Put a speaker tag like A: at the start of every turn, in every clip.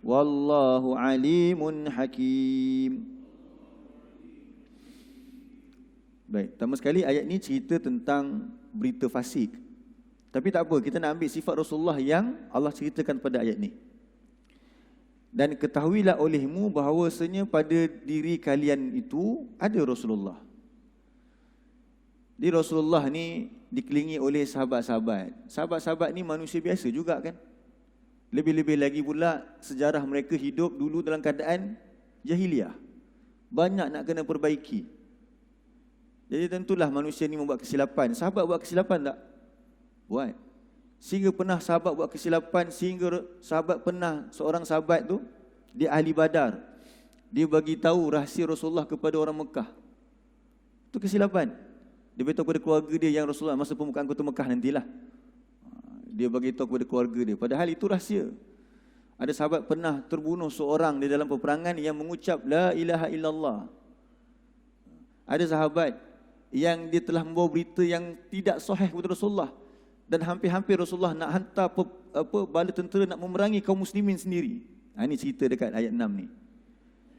A: Wallahu alimun hakim. Baik, pertama sekali ayat ni cerita tentang berita fasik. Tapi tak apa, kita nak ambil sifat Rasulullah yang Allah ceritakan pada ayat ni. Dan ketahuilah olehmu bahawasanya pada diri kalian itu ada Rasulullah. Di Rasulullah ni dikelilingi oleh sahabat-sahabat. Sahabat-sahabat ni manusia biasa juga kan. Lebih-lebih lagi pula sejarah mereka hidup dulu dalam keadaan jahiliah. Banyak nak kena perbaiki. Jadi tentulah manusia ni membuat kesilapan. Sahabat buat kesilapan tak? Buat. Sehingga pernah sahabat buat kesilapan, sehingga seorang sahabat tu, dia ahli Badar. Dia bagi tahu rahsia Rasulullah kepada orang Mekah. Itu kesilapan. Dia beritahu kepada keluarga dia yang Rasulullah masa pembukaan kota Mekah nantilah. Dia bagi tahu kepada keluarga dia. Padahal itu rahsia. Ada sahabat pernah terbunuh seorang di dalam peperangan yang mengucap La ilaha illallah. Ada sahabat yang dia telah membawa berita yang tidak sahih kepada Rasulullah. Dan hampir-hampir Rasulullah nak hantar bala tentera nak memerangi kaum muslimin sendiri. Ini cerita dekat ayat 6 ni.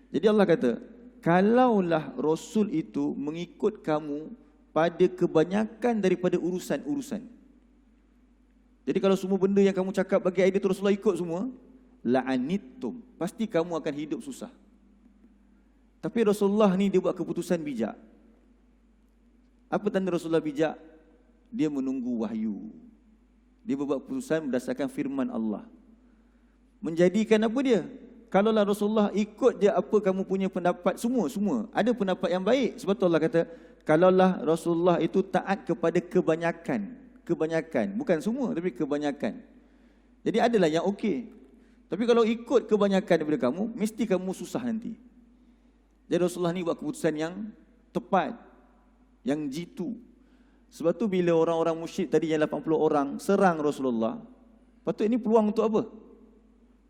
A: Jadi Allah kata, kalaulah Rasul itu mengikut kamu pada kebanyakan daripada urusan-urusan. Jadi kalau semua benda yang kamu cakap bagi idea tu Rasulullah ikut semua, la'anittum, pasti kamu akan hidup susah. Tapi Rasulullah ni dia buat keputusan bijak. Apa tanda Rasulullah bijak? Dia menunggu wahyu. Dia buat keputusan berdasarkan firman Allah. Menjadikan apa dia? Kalaulah Rasulullah ikut je apa kamu punya pendapat, semua. Ada pendapat yang baik. Sebab tu Allah kata, kalaulah Rasulullah itu taat kepada kebanyakan. Bukan semua, tapi kebanyakan. Jadi adalah yang okey. Tapi kalau ikut kebanyakan daripada kamu, mesti kamu susah nanti. Jadi Rasulullah ni buat keputusan yang tepat, yang jitu. Sebab tu bila orang-orang musyrik tadi yang 80 orang serang Rasulullah, patut ini peluang untuk apa?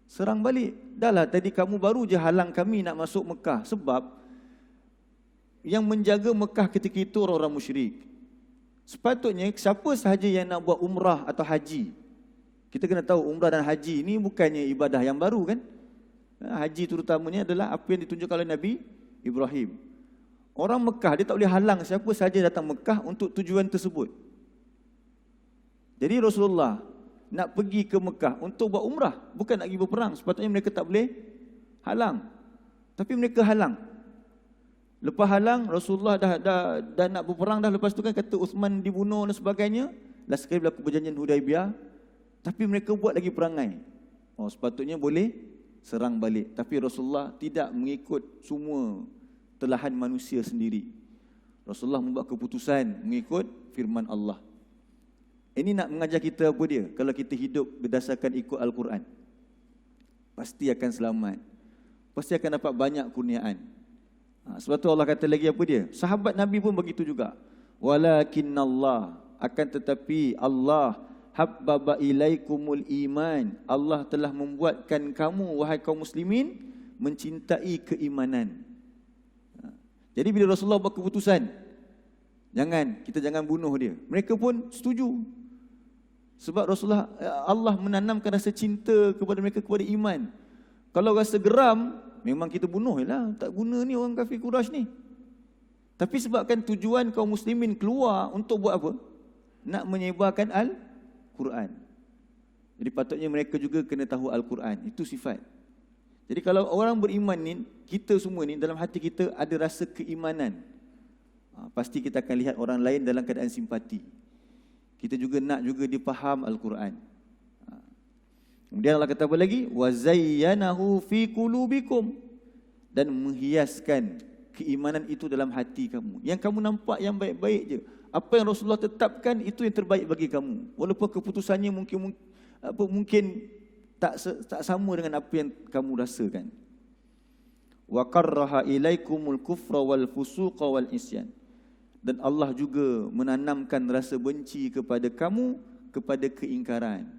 A: Serang balik. Dahlah tadi kamu baru je halang kami nak masuk Mekah. Sebab yang menjaga Mekah ketika itu orang-orang musyrik. Sepatutnya siapa sahaja yang nak buat umrah atau haji, kita kena tahu umrah dan haji ini bukannya ibadah yang baru kan. Haji terutamanya adalah apa yang ditunjukkan oleh Nabi Ibrahim. Orang Mekah dia tak boleh halang siapa sahaja datang Mekah untuk tujuan tersebut. Jadi Rasulullah nak pergi ke Mekah untuk buat umrah, bukan nak pergi berperang. Sepatutnya mereka tak boleh halang. Tapi mereka halang. Lepas halang, Rasulullah dah nak berperang dah. Lepas tu kan kata Uthman dibunuh dan sebagainya. Last sekali berlaku perjanjian Hudaibiyah. Tapi mereka buat lagi perangai. Sepatutnya boleh serang balik. Tapi Rasulullah tidak mengikut semua telahan manusia sendiri. Rasulullah membuat keputusan mengikut firman Allah. Ini nak mengajar kita apa dia? Kalau kita hidup berdasarkan ikut Al-Quran, pasti akan selamat. Pasti akan dapat banyak kurniaan. Sebab tu Allah kata lagi apa dia? Sahabat Nabi pun begitu juga. Walakinnallah, akan tetapi Allah habbaba ilaikumul iman. Allah telah membuatkan kamu, wahai kaum muslimin, mencintai keimanan. Jadi bila Rasulullah buat keputusan, kita jangan bunuh dia, mereka pun setuju. Sebab Rasulullah, Allah menanamkan rasa cinta kepada mereka, kepada iman. Kalau rasa geram, memang kita bunuh lah. Tak guna ni orang kafir Quraisy ni. Tapi sebabkan tujuan kaum muslimin keluar untuk buat apa? Nak menyebarkan Al-Quran. Jadi patutnya mereka juga kena tahu Al-Quran. Itu sifat. Jadi kalau orang beriman ni, kita semua ni dalam hati kita ada rasa keimanan. Pasti kita akan lihat orang lain dalam keadaan simpati. Kita juga nak juga dipaham Al-Quran. Kemudian Allah kata apa lagi? وَزَيَّنَهُ فِي قُلُوبِكُمْ, dan menghiaskan keimanan itu dalam hati kamu. Yang kamu nampak yang baik-baik je. Apa yang Rasulullah tetapkan, itu yang terbaik bagi kamu. Walaupun keputusannya mungkin tak sama dengan apa yang kamu rasakan. وَقَرَّهَ إِلَيْكُمُ الْكُفْرَ وَالْفُسُوقَ وَالْإِسْيَانَ, dan Allah juga menanamkan rasa benci kepada kamu, kepada keingkaran.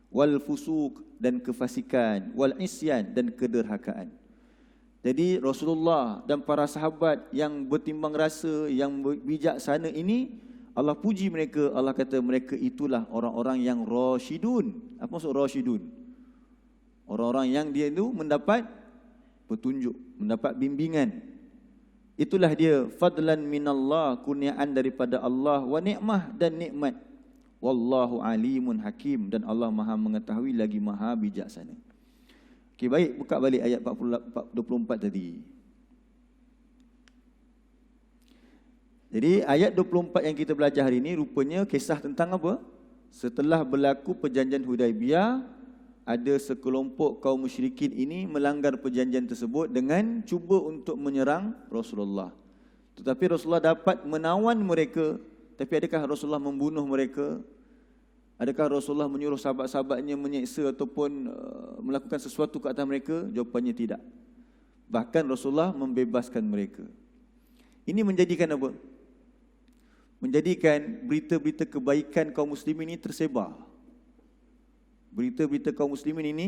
A: Wal fusuq, dan kefasikan, wal isyan, dan kederhakaan. Jadi Rasulullah dan para sahabat yang bertimbang rasa, yang bijaksana ini, Allah puji mereka, Allah kata mereka itulah orang-orang yang rasyidun. Apa maksud rasyidun? Orang-orang yang dia itu mendapat petunjuk, mendapat bimbingan. Itulah dia fadlan minallah, kurniaan daripada Allah, wa ni'mah dan nikmat. Wallahu alimun hakim, dan Allah Maha mengetahui lagi Maha bijaksana. Okey, baik, buka balik ayat 24 tadi. Jadi ayat 24 yang kita belajar hari ini rupanya kisah tentang apa? Setelah berlaku perjanjian Hudaibiyah, ada sekelompok kaum musyrikin ini melanggar perjanjian tersebut dengan cuba untuk menyerang Rasulullah. Tetapi Rasulullah dapat menawan mereka. Tapi adakah Rasulullah membunuh mereka? Adakah Rasulullah menyuruh sahabat-sahabatnya menyeksa ataupun melakukan sesuatu ke atas mereka? Jawapannya tidak. Bahkan Rasulullah membebaskan mereka. Ini menjadikan apa? Menjadikan berita-berita kebaikan kaum muslimin ini tersebar. Berita-berita kaum muslimin ini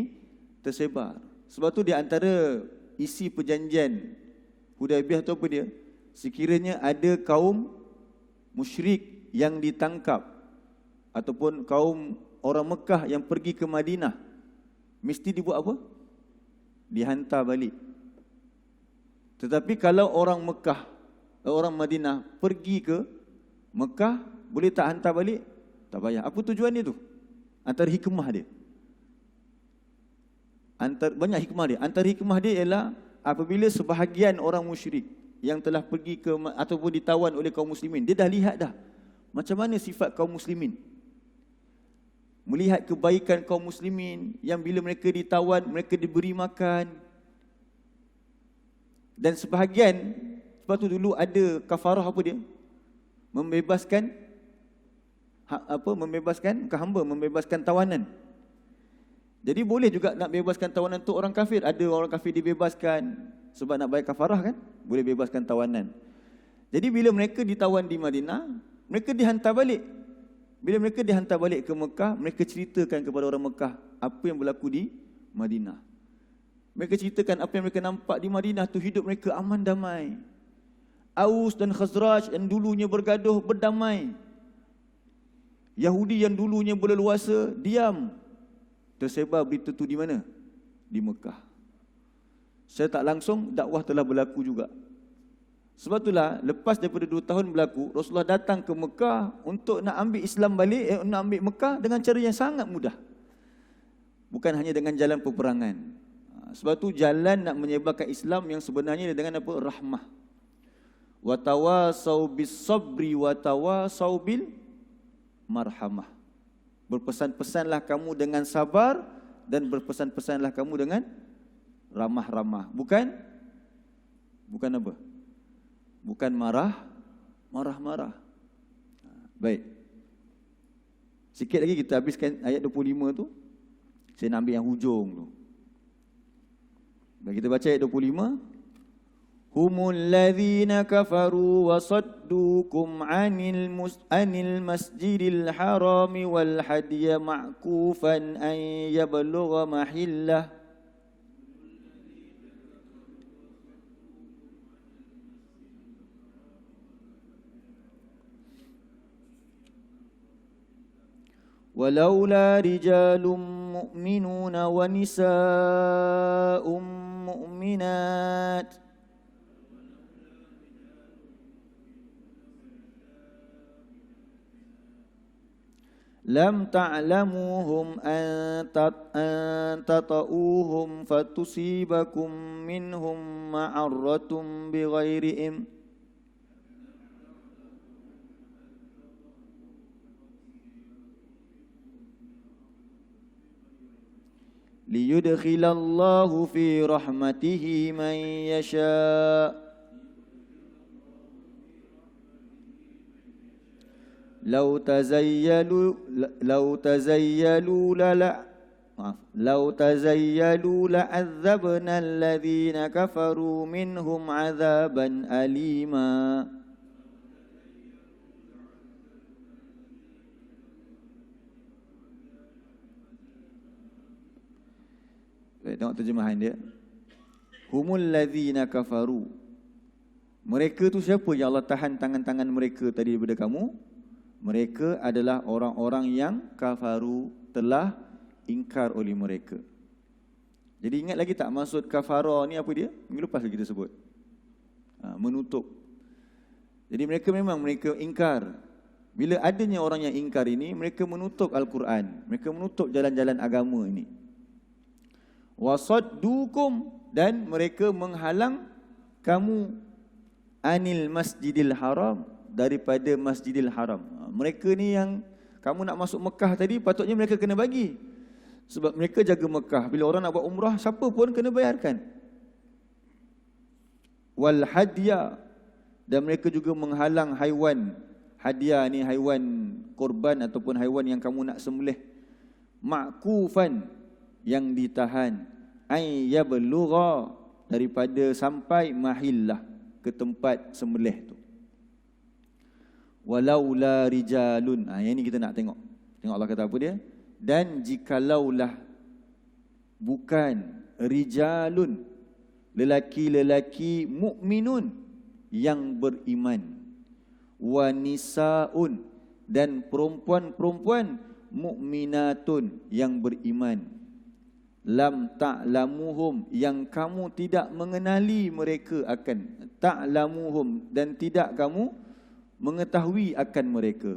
A: tersebar. Sebab tu di antara isi perjanjian Hudaibiyah tu apa dia? Sekiranya ada kaum musyrik yang ditangkap ataupun kaum orang Mekah yang pergi ke Madinah, mesti dibuat apa? Dihantar balik. Tetapi kalau orang Mekah, orang Madinah pergi ke Mekah, boleh tak hantar balik? Tak payah. Apa tujuan dia tu? Antara hikmah dia. Banyak hikmah dia. Antara hikmah dia ialah apabila sebahagian orang musyrik yang telah pergi ke ataupun ditawan oleh kaum muslimin, dia dah lihat dah macam mana sifat kaum muslimin. Melihat kebaikan kaum muslimin yang bila mereka ditawan, mereka diberi makan. Dan sebahagian, sebab tu dulu ada kafarah apa dia? Membebaskan hamba, membebaskan tawanan. Jadi boleh juga nak bebaskan tawanan tu orang kafir. Ada orang kafir dibebaskan sebab nak bayar kafarah kan? Boleh bebaskan tawanan. Jadi bila mereka ditawan di Madinah, mereka dihantar balik. Bila mereka dihantar balik ke Mekah, mereka ceritakan kepada orang Mekah apa yang berlaku di Madinah. Mereka ceritakan apa yang mereka nampak di Madinah tu, hidup mereka aman damai. Aus dan Khazraj yang dulunya bergaduh berdamai. Yahudi yang dulunya berleluasa diam. Tersebar berita tu di mana? Di Mekah. Saya tak langsung dakwah telah berlaku juga. Sebab itulah lepas daripada 2 tahun berlaku, Rasulullah datang ke Mekah untuk nak ambil Islam balik, nak ambil Mekah dengan cara yang sangat mudah. Bukan hanya dengan jalan peperangan. Sebab tu jalan nak menyebarkan Islam yang sebenarnya dengan apa? Rahmah. Wa tawasau bis sabri wa tawasau bil marhamah. Berpesan-pesanlah kamu dengan sabar dan berpesan-pesanlah kamu dengan ramah-ramah. Bukan apa? Bukan marah-marah. Baik. Sikit lagi kita habiskan ayat 25 tu. Saya nak ambil yang hujung tu. Baik, kita baca ayat 25. Humul ladzina kafaru wa saddukum anil masjidil harami wal hadiya ma'kufan an yablugha mahillah. ولولا رجال مؤمنون ونساء مؤمنات لم تعلموهم أن تطؤوهم فتصيبكم منهم معرة بغير ليدخل الله في رحمته من يشاء لو تزيلوا لعذبنا الذين كفروا منهم عذابا أليما. Tengok terjemahan dia. Humul ladzina kafaru. Mereka tu siapa yang Allah tahan tangan-tangan mereka tadi daripada kamu? Mereka adalah orang-orang yang kafaru, telah ingkar oleh mereka. Jadi ingat lagi tak maksud kafara ni apa dia? Minggu lepas kita sebut. Menutup. Jadi mereka ingkar. Bila adanya orang yang ingkar ini, mereka menutup Al-Quran. Mereka menutup jalan-jalan agama ini. Wasaddukum, dan mereka menghalang kamu anil masjidil haram, daripada masjidil haram. Mereka ni yang kamu nak masuk Mekah tadi, patutnya mereka kena bagi. Sebab mereka jaga Mekah. Bila orang nak buat umrah, siapa pun kena bayarkan. Wal hadya, dan mereka juga menghalang haiwan. Hadiah ni haiwan korban ataupun haiwan yang kamu nak sembelih. Ma'kufan, yang ditahan. Ay yablugha, daripada sampai mahillah, ke tempat sembelih tu. Walaula rijalun. Yang ni kita nak tengok. Tengok Allah kata apa dia? Dan jikalaulah bukan rijalun, lelaki-lelaki mukminun yang beriman, wa nisaun, dan perempuan-perempuan mukminatun yang beriman, lam ta'lamuhum, yang kamu tidak mengenali mereka akan, ta'lamuhum, dan tidak kamu mengetahui akan mereka,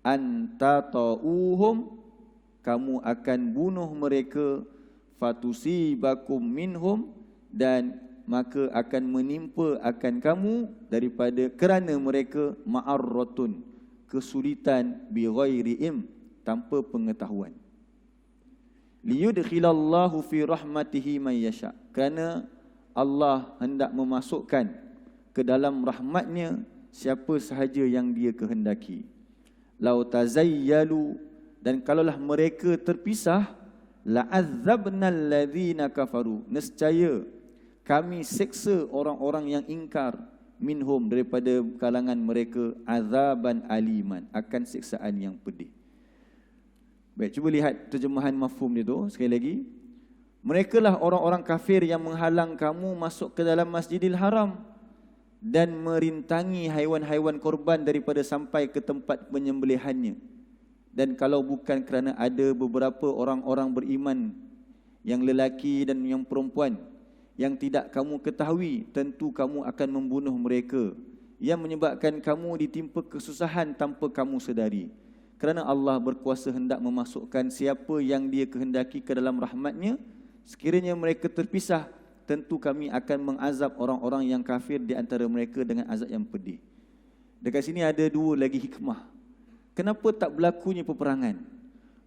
A: antata'uhum, kamu akan bunuh mereka, fatusibakum minhum, dan maka akan menimpa akan kamu daripada kerana mereka ma'arratun, kesulitan, bi ghairihim, tanpa pengetahuan. Liyudkhilallahu fi rahmatihi man yasha, kerana Allah hendak memasukkan ke dalam rahmatnya siapa sahaja yang dia kehendaki. Lau tazayyalu, dan kalaulah mereka terpisah, la'azzabnal ladzina kafaru, nescaya kami seksa orang-orang yang ingkar, minhum, daripada kalangan mereka, azaban aliman, akan siksaan yang pedih. Baik, cuba lihat terjemahan mafhum dia tu sekali lagi. Mereka lah orang-orang kafir yang menghalang kamu masuk ke dalam Masjidil Haram dan merintangi haiwan-haiwan korban daripada sampai ke tempat penyembelihannya. Dan kalau bukan kerana ada beberapa orang-orang beriman, yang lelaki dan yang perempuan, yang tidak kamu ketahui, tentu kamu akan membunuh mereka, yang menyebabkan kamu ditimpa kesusahan tanpa kamu sedari. Kerana Allah berkuasa hendak memasukkan siapa yang dia kehendaki ke dalam rahmatnya. Sekiranya mereka terpisah, tentu kami akan mengazab orang-orang yang kafir di antara mereka dengan azab yang pedih. Dekat sini ada dua lagi hikmah. Kenapa tak berlakunya peperangan?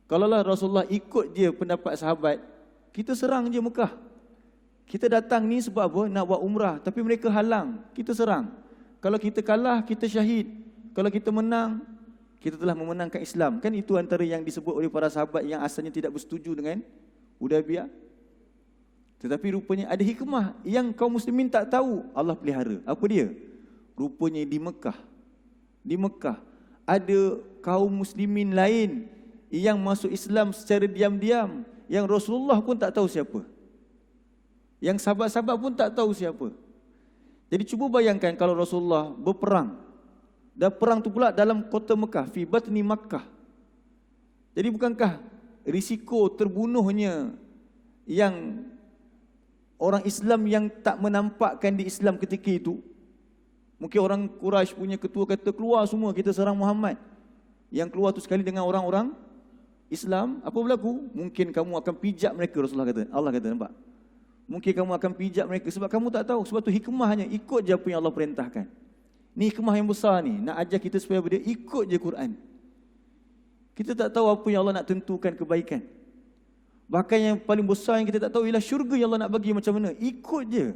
A: Kalaulah Rasulullah ikut je pendapat sahabat, kita serang je Mekah. Kita datang ni sebab apa? Nak buat umrah. Tapi mereka halang, kita serang. Kalau kita kalah, kita syahid. Kalau kita menang, kita telah memenangkan Islam. Kan itu antara yang disebut oleh para sahabat yang asalnya tidak bersetuju dengan Hudaybiyah. Tetapi rupanya ada hikmah yang kaum muslimin tak tahu, Allah pelihara. Apa dia? Rupanya di Mekah ada kaum muslimin lain yang masuk Islam secara diam-diam, yang Rasulullah pun tak tahu siapa, yang sahabat-sahabat pun tak tahu siapa. Jadi cuba bayangkan kalau Rasulullah berperang, dan perang tu pula dalam kota Mekah, fi batni Makkah. Jadi bukankah risiko terbunuhnya yang orang Islam yang tak menampakkan di Islam ketika itu? Mungkin orang Quraisy punya ketua kata, keluar semua, kita serang Muhammad. Yang keluar tu sekali dengan orang-orang Islam, apa berlaku? Mungkin kamu akan pijak mereka, Rasulullah kata. Allah kata, nampak? Mungkin kamu akan pijak mereka sebab kamu tak tahu. Sebab tu hikmahnya, ikut je apa yang Allah perintahkan. Ni hikmah yang besar ni, nak ajar kita supaya dia ikut je Quran. Kita tak tahu apa yang Allah nak tentukan kebaikan. Bahkan yang paling besar yang kita tak tahu ialah syurga yang Allah nak bagi macam mana. Ikut je.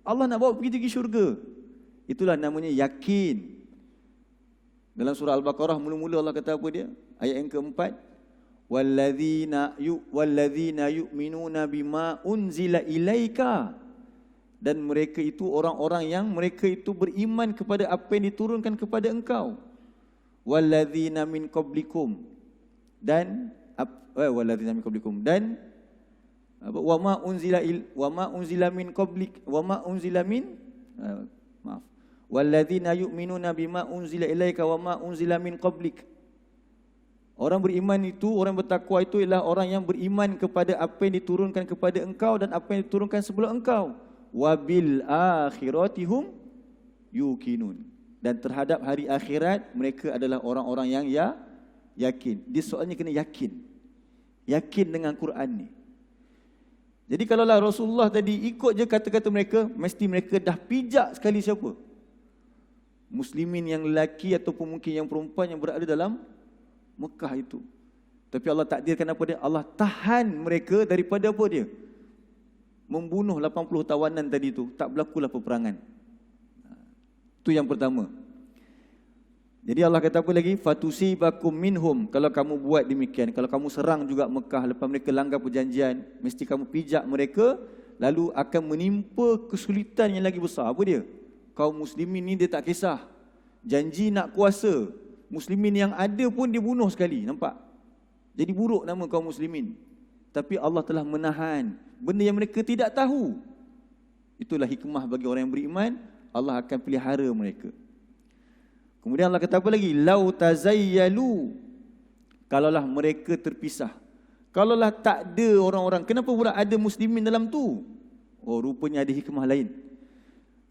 A: Allah nak bawa pergi syurga. Itulah namanya yakin. Dalam surah Al-Baqarah mula-mula Allah kata apa dia? Ayat yang keempat, walladzina yu'minuna bima unzila ilaika, dan mereka itu orang-orang yang mereka itu beriman kepada apa yang diturunkan kepada engkau. Walladzina min qablikum, dan walladzina min qablikum, dan wama unzila min qablik wama unzila min walladzina yu'minuna bima unzila ilaika wama unzila min qablik, Orang beriman itu, orang bertakwa itu ialah orang yang beriman kepada apa yang diturunkan kepada engkau dan apa yang diturunkan sebelum engkau. Wabil akhiratihum yuqinun. Dan terhadap hari akhirat, mereka adalah orang-orang yang yakin. Dia soalnya kena yakin. Yakin dengan Quran ni. Jadi kalaulah Rasulullah tadi ikut je kata-kata mereka, mesti mereka dah pijak sekali siapa? Muslimin yang lelaki ataupun mungkin yang perempuan yang berada dalam Mekah itu. Tapi Allah takdirkan apa dia? Allah tahan mereka daripada apa dia? Membunuh 80 tawanan tadi tu. Tak berlakulah peperangan. Itu yang pertama. Jadi Allah kata apa lagi? Fatusibakum minhum. Kalau kamu buat demikian, kalau kamu serang juga Mekah lepas mereka langgar perjanjian, mesti kamu pijak mereka, lalu akan menimpa kesulitan yang lagi besar. Apa dia? Kaum muslimin ni dia tak kisah. Janji nak kuasa, muslimin yang ada pun dia bunuh sekali. Nampak? Jadi buruk nama kaum muslimin. Tapi Allah telah menahan benda yang mereka tidak tahu. Itulah hikmah bagi orang yang beriman. Allah akan pelihara mereka. Kemudian Allah kata apa lagi? Lau tazayyalu. Kalaulah mereka terpisah. Kalaulah tak ada orang-orang, kenapa pula ada muslimin dalam tu? Oh, rupanya ada hikmah lain.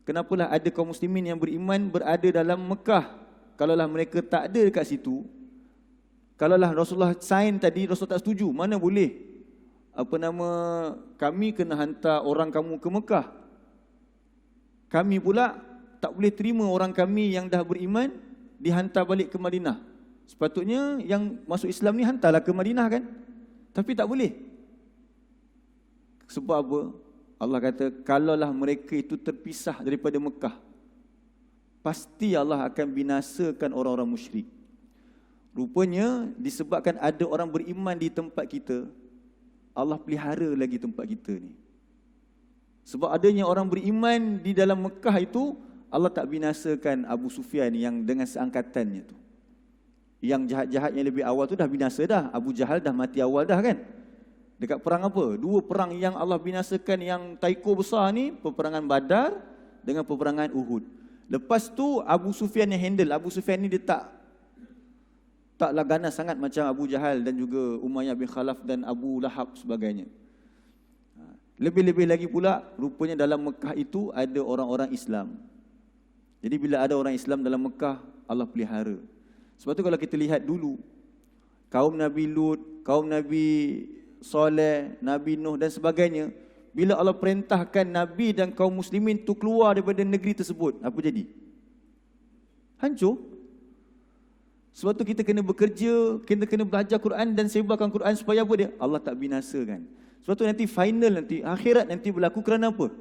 A: Kenapalah ada kaum muslimin yang beriman berada dalam Mekah? Kalaulah mereka tak ada dekat situ, kalaulah Rasulullah sign tadi, Rasul tak setuju, mana boleh kami kena hantar orang kamu ke Mekah. Kami pula tak boleh terima orang kami yang dah beriman dihantar balik ke Madinah. Sepatutnya yang masuk Islam ni hantarlah ke Madinah kan? Tapi tak boleh. Sebab apa? Allah kata, kalaulah mereka itu terpisah daripada Mekah, pasti Allah akan binasakan orang-orang musyrik. Rupanya disebabkan ada orang beriman di tempat kita, Allah pelihara lagi tempat kita ni. Sebab adanya orang beriman di dalam Mekah itu, Allah tak binasakan Abu Sufyan yang dengan seangkatannya tu. Yang jahat-jahat yang lebih awal tu dah binasa dah. Abu Jahal dah mati awal dah kan. Dekat perang apa? Dua perang yang Allah binasakan yang taiko besar ni, peperangan Badar dengan peperangan Uhud. Lepas tu Abu Sufyan yang handle. Abu Sufyan ni dia taklah ganas sangat macam Abu Jahal dan juga Umayyah bin Khalaf dan Abu Lahab sebagainya. Lebih-lebih lagi pula, rupanya dalam Mekah itu ada orang-orang Islam. Jadi bila ada orang Islam dalam Mekah, Allah pelihara. Sebab tu kalau kita lihat dulu, kaum Nabi Lut, kaum Nabi Saleh, Nabi Nuh dan sebagainya, bila Allah perintahkan Nabi dan kaum muslimin tu keluar daripada negeri tersebut, apa jadi? Hancur. Sebab tu kita kena bekerja, kita kena belajar Quran dan sebarkan Quran supaya apa dia? Allah tak binasakan. Sebab tu nanti final, nanti akhirat nanti berlaku kerana apa?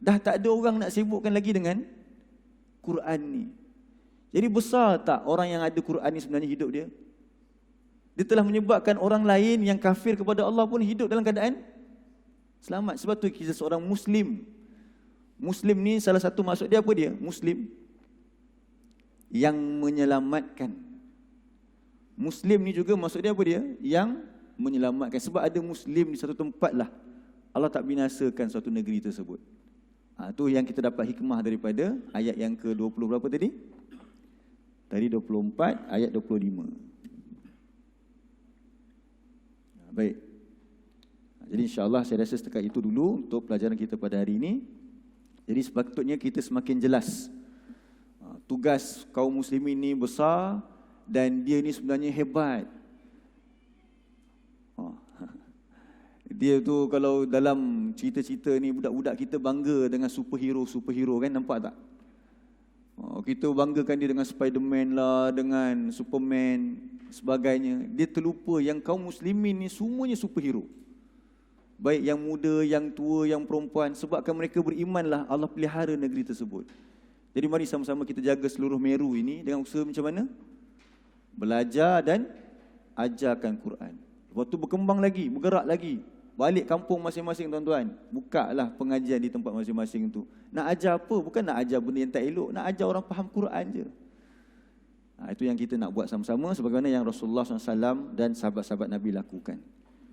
A: Dah tak ada orang nak sibukkan lagi dengan Quran ni. Jadi besar tak orang yang ada Quran ni sebenarnya hidup dia? Dia telah menyebabkan orang lain yang kafir kepada Allah pun hidup dalam keadaan selamat. Sebab tu kita seorang Muslim. Muslim ni salah satu maksud dia apa dia? Muslim yang menyelamatkan. Muslim ni juga maksud dia apa dia? Yang menyelamatkan. Sebab ada Muslim di satu tempat lah, Allah tak binasakan suatu negeri tersebut. Itu yang kita dapat hikmah daripada ayat yang ke-20 berapa tadi? Tadi 24, ayat 25. Baik. Jadi insya-Allah saya rasa setakat itu dulu untuk pelajaran kita pada hari ini. Jadi sepatutnya kita semakin jelas. Tugas kaum muslimin ni besar dan dia ni sebenarnya hebat. Dia tu kalau dalam cerita-cerita ni budak-budak kita bangga dengan superhero kan, nampak tak? Kita banggakan dia dengan Spiderman lah, dengan Superman sebagainya. Dia terlupa yang kaum muslimin ni semuanya superhero. Baik yang muda, yang tua, yang perempuan. Sebabkan mereka berimanlah Allah pelihara negeri tersebut. Jadi mari sama-sama kita jaga seluruh Meru ini dengan usaha macam mana? Belajar dan ajarkan Quran. Lepas tu berkembang lagi, bergerak lagi. Balik kampung masing-masing tuan-tuan. Bukalah pengajian di tempat masing-masing tu. Nak ajar apa? Bukan nak ajar benda yang tak elok. Nak ajar orang faham Quran je. Itu yang kita nak buat sama-sama sebagaimana yang Rasulullah SAW dan sahabat-sahabat Nabi lakukan.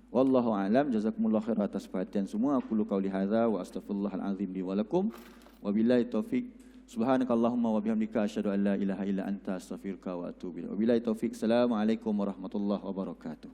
A: Wallahu a'lam. Jazakumullah khair atas perhatian semua. Aku qauli hadza wa astaghfirullahal azim li wa lakum. Wabillahi taufik Subhanakallahumma wa bihamdika asyhadu an la ilaha illa anta astaghfiruka wa atubu ilaik. Wabillahi taufik. Assalamualaikum warahmatullahi wabarakatuh.